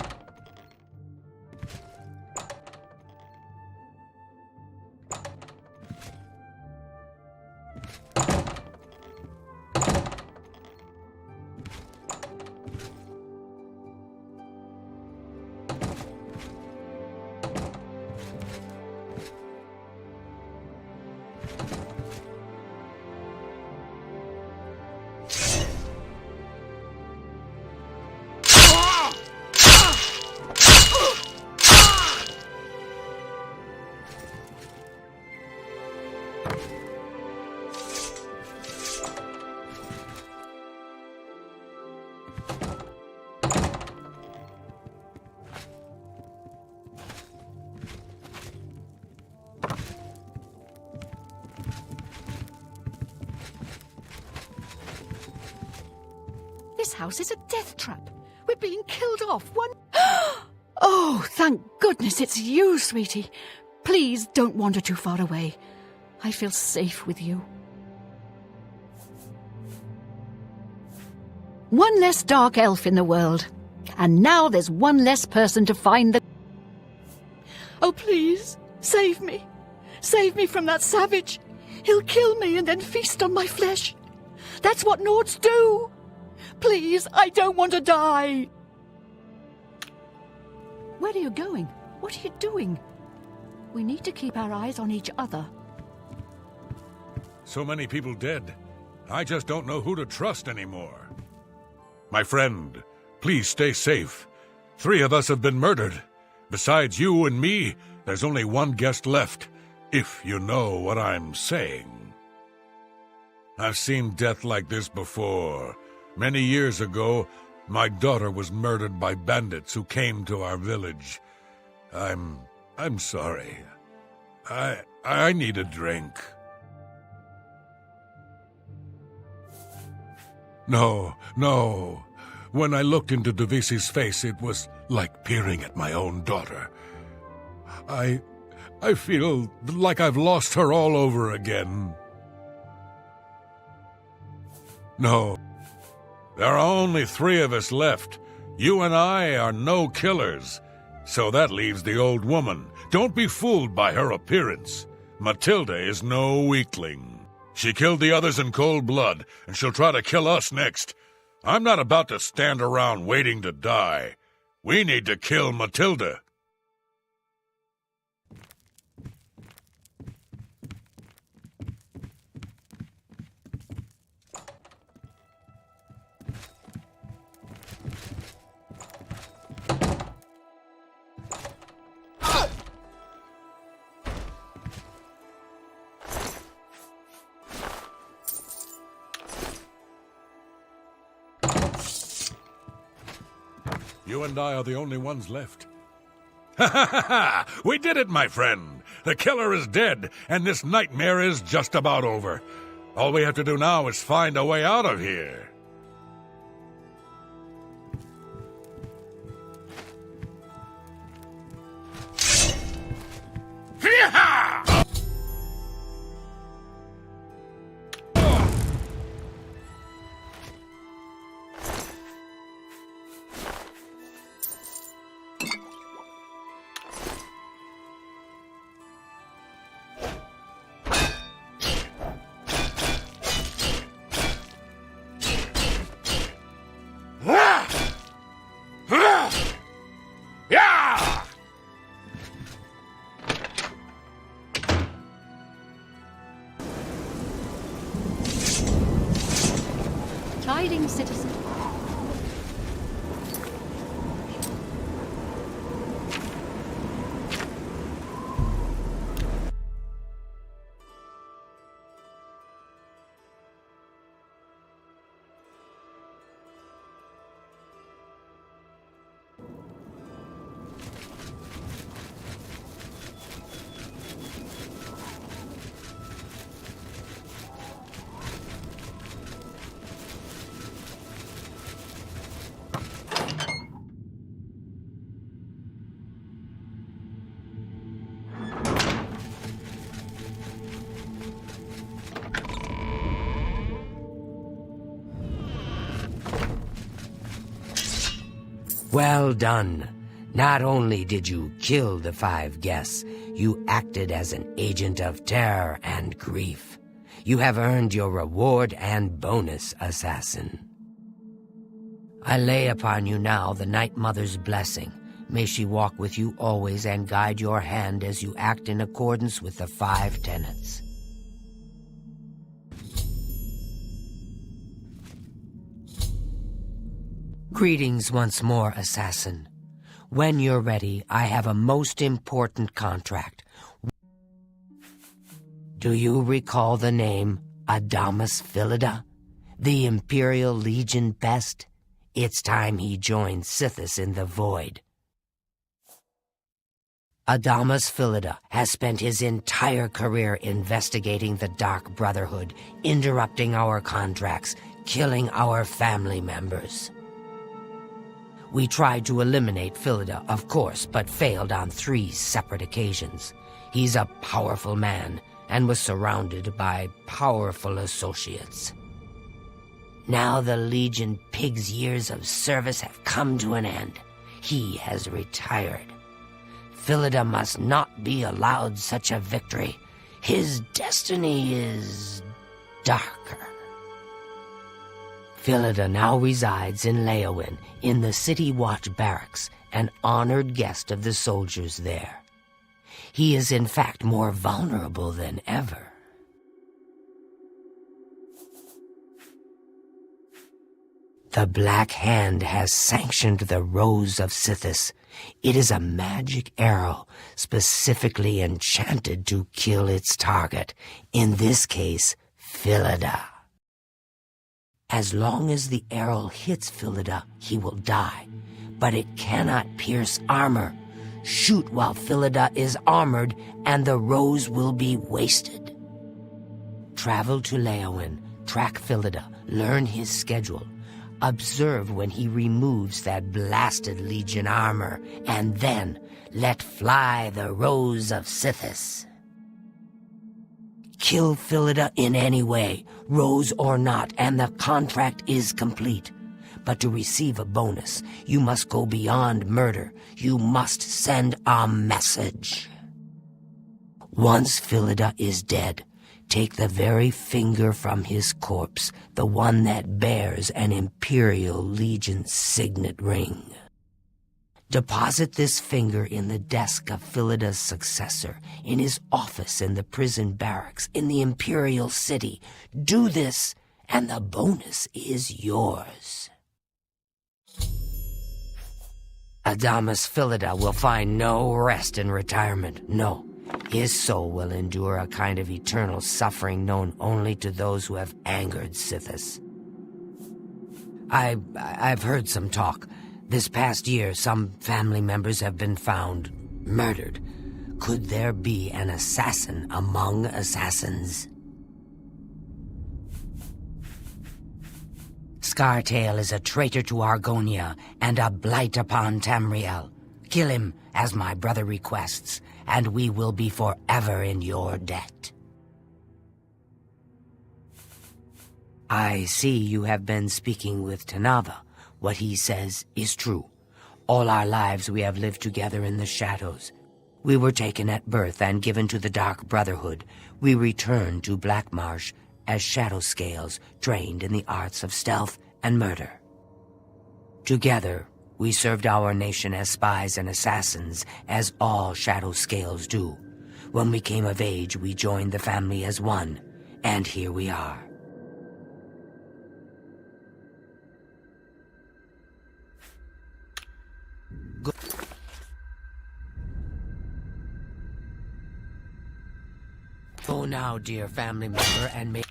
This house is a death trap. We're being killed off. Oh, thank goodness it's you, sweetie. Please don't wander too far away. I feel safe with you. One less dark elf in the world. And now there's one less person to find the... Oh, please, save me. Save me from that savage. He'll kill me and then feast on my flesh. That's what Nords do. Please, I don't want to die. Where are you going? What are you doing? We need to keep our eyes on each other. So many people dead. I just don't know who to trust anymore. My friend, please stay safe. 3 of us have been murdered. Besides you and me, there's only one guest left, if you know what I'm saying. I've seen death like this before. Many years ago, my daughter was murdered by bandits who came to our village. I'm sorry. I need a drink. No. When I looked into Devisi's face, it was like peering at my own daughter. I feel like I've lost her all over again. No. There are only 3 of us left. You and I are no killers. So that leaves the old woman. Don't be fooled by her appearance. Matilda is no weakling. She killed the others in cold blood, and she'll try to kill us next. I'm not about to stand around waiting to die. We need to kill Matilda. You and I are the only ones left. Ha ha ha ha! We did it, my friend! The killer is dead, and this nightmare is just about over. All we have to do now is find a way out of here. Tidings, citizen. Well done. Not only did you kill the 5 guests, you acted as an agent of terror and grief. You have earned your reward and bonus, assassin. I lay upon you now the Night Mother's blessing. May she walk with you always and guide your hand as you act in accordance with the 5 tenets. Greetings once more, assassin. When you're ready, I have a most important contract. Do you recall the name Adamus Philida, the Imperial Legion best? It's time he joined Sithis in the Void. Adamus Philida has spent his entire career investigating the Dark Brotherhood, interrupting our contracts, killing our family members. We tried to eliminate Philida, of course, but failed on 3 separate occasions. He's a powerful man and was surrounded by powerful associates. Now the Legion Pig's years of service have come to an end. He has retired. Philida must not be allowed such a victory. His destiny is darker. Philida now resides in Leowin, in the City Watch Barracks, an honored guest of the soldiers there. He is in fact more vulnerable than ever. The Black Hand has sanctioned the Rose of Sithis. It is a magic arrow specifically enchanted to kill its target, in this case, Philida. As long as the arrow hits Philida, he will die, but it cannot pierce armor. Shoot while Philida is armored, and the rose will be wasted. Travel to Leowin, track Philida, learn his schedule. Observe when he removes that blasted Legion armor, and then let fly the Rose of Sithis. Kill Philida in any way, rose or not, and the contract is complete. But to receive a bonus, you must go beyond murder. You must send a message. Once Philida is dead, take the very finger from his corpse, the one that bears an Imperial Legion signet ring. Deposit this finger in the desk of Philida's successor, in his office in the prison barracks, in the Imperial City. Do this, and the bonus is yours. Adamus Philida will find no rest in retirement, no. His soul will endure a kind of eternal suffering known only to those who have angered Sithis. I've heard some talk. This past year, some family members have been found murdered. Could there be an assassin among assassins? Scartail is a traitor to Argonia and a blight upon Tamriel. Kill him, as my brother requests, and we will be forever in your debt. I see you have been speaking with Tanava. What he says is true. All our lives we have lived together in the shadows. We were taken at birth and given to the Dark Brotherhood. We returned to Black Marsh as Shadow Scales, trained in the arts of stealth and murder. Together, we served our nation as spies and assassins, as all Shadow Scales do. When we came of age, we joined the family as one, and here we are. Go now, dear family member, and may...